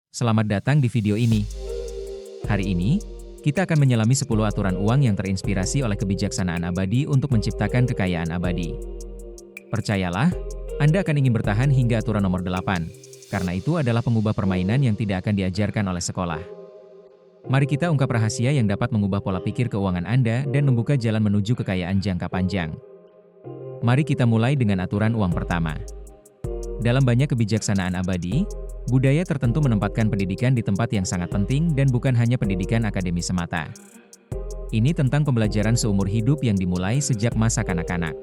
Selamat datang di video ini. Hari ini, kita akan menyelami 10 aturan uang yang terinspirasi oleh kebijaksanaan abadi untuk menciptakan kekayaan abadi. Percayalah, Anda akan ingin bertahan hingga aturan nomor 8, karena itu adalah pengubah permainan yang tidak akan diajarkan oleh sekolah. Mari kita ungkap rahasia yang dapat mengubah pola pikir keuangan Anda dan membuka jalan menuju kekayaan jangka panjang. Mari kita mulai dengan aturan uang pertama. Dalam banyak kebijaksanaan abadi, budaya tertentu menempatkan pendidikan di tempat yang sangat penting dan bukan hanya pendidikan akademis semata. Ini tentang pembelajaran seumur hidup yang dimulai sejak masa kanak-kanak.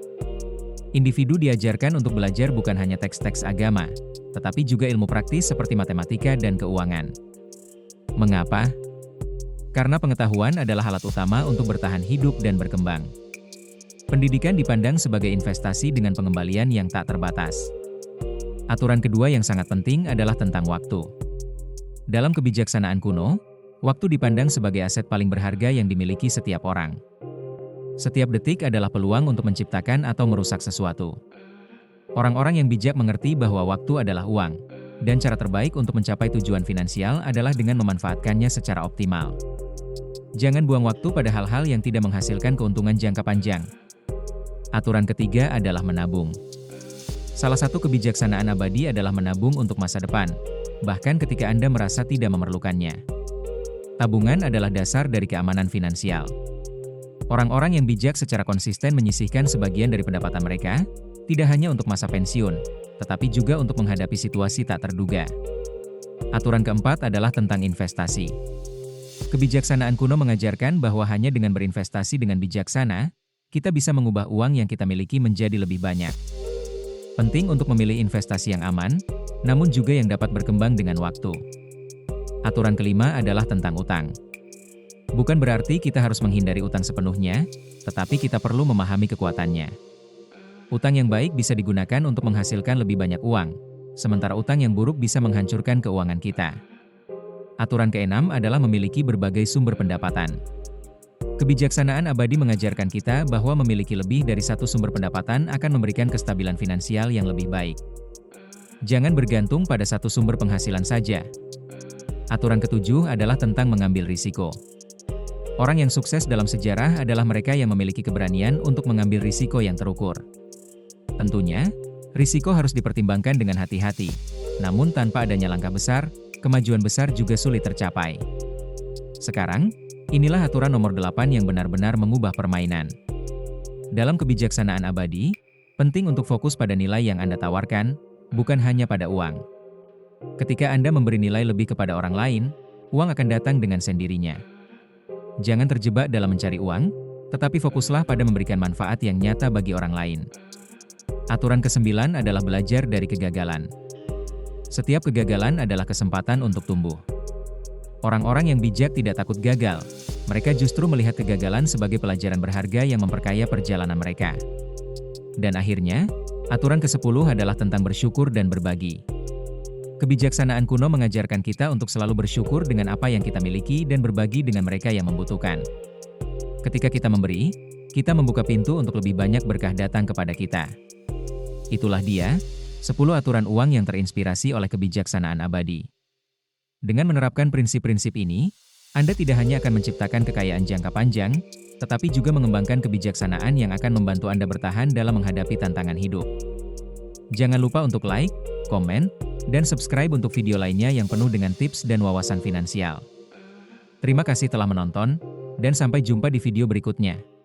Individu diajarkan untuk belajar bukan hanya teks-teks agama, tetapi juga ilmu praktis seperti matematika dan keuangan. Mengapa? Karena pengetahuan adalah alat utama untuk bertahan hidup dan berkembang. Pendidikan dipandang sebagai investasi dengan pengembalian yang tak terbatas. Aturan kedua yang sangat penting adalah tentang waktu. Dalam kebijaksanaan kuno, waktu dipandang sebagai aset paling berharga yang dimiliki setiap orang. Setiap detik adalah peluang untuk menciptakan atau merusak sesuatu. Orang-orang yang bijak mengerti bahwa waktu adalah uang, dan cara terbaik untuk mencapai tujuan finansial adalah dengan memanfaatkannya secara optimal. Jangan buang waktu pada hal-hal yang tidak menghasilkan keuntungan jangka panjang. Aturan ketiga adalah menabung. Salah satu kebijaksanaan abadi adalah menabung untuk masa depan, bahkan ketika Anda merasa tidak memerlukannya. Tabungan adalah dasar dari keamanan finansial. Orang-orang yang bijak secara konsisten menyisihkan sebagian dari pendapatan mereka, tidak hanya untuk masa pensiun, tetapi juga untuk menghadapi situasi tak terduga. Aturan keempat adalah tentang investasi. Kebijaksanaan kuno mengajarkan bahwa hanya dengan berinvestasi dengan bijaksana, kita bisa mengubah uang yang kita miliki menjadi lebih banyak. Penting untuk memilih investasi yang aman, namun juga yang dapat berkembang dengan waktu. Aturan kelima adalah tentang utang. Bukan berarti kita harus menghindari utang sepenuhnya, tetapi kita perlu memahami kekuatannya. Utang yang baik bisa digunakan untuk menghasilkan lebih banyak uang, sementara utang yang buruk bisa menghancurkan keuangan kita. Aturan keenam adalah memiliki berbagai sumber pendapatan. Kebijaksanaan abadi mengajarkan kita bahwa memiliki lebih dari satu sumber pendapatan akan memberikan kestabilan finansial yang lebih baik. Jangan bergantung pada satu sumber penghasilan saja. Aturan ketujuh adalah tentang mengambil risiko. Orang yang sukses dalam sejarah adalah mereka yang memiliki keberanian untuk mengambil risiko yang terukur. Tentunya, risiko harus dipertimbangkan dengan hati-hati. Namun tanpa adanya langkah besar, kemajuan besar juga sulit tercapai. Sekarang, inilah aturan nomor 8 yang benar-benar mengubah permainan. Dalam kebijaksanaan abadi, penting untuk fokus pada nilai yang Anda tawarkan, bukan hanya pada uang. Ketika Anda memberi nilai lebih kepada orang lain, uang akan datang dengan sendirinya. Jangan terjebak dalam mencari uang, tetapi fokuslah pada memberikan manfaat yang nyata bagi orang lain. Aturan ke-9 adalah belajar dari kegagalan. Setiap kegagalan adalah kesempatan untuk tumbuh. Orang-orang yang bijak tidak takut gagal. Mereka justru melihat kegagalan sebagai pelajaran berharga yang memperkaya perjalanan mereka. Dan akhirnya, aturan ke-10 adalah tentang bersyukur dan berbagi. Kebijaksanaan kuno mengajarkan kita untuk selalu bersyukur dengan apa yang kita miliki dan berbagi dengan mereka yang membutuhkan. Ketika kita memberi, kita membuka pintu untuk lebih banyak berkah datang kepada kita. Itulah dia, 10 aturan uang yang terinspirasi oleh kebijaksanaan abadi. Dengan menerapkan prinsip-prinsip ini, Anda tidak hanya akan menciptakan kekayaan jangka panjang, tetapi juga mengembangkan kebijaksanaan yang akan membantu Anda bertahan dalam menghadapi tantangan hidup. Jangan lupa untuk like, komen, dan subscribe untuk video lainnya yang penuh dengan tips dan wawasan finansial. Terima kasih telah menonton, dan sampai jumpa di video berikutnya.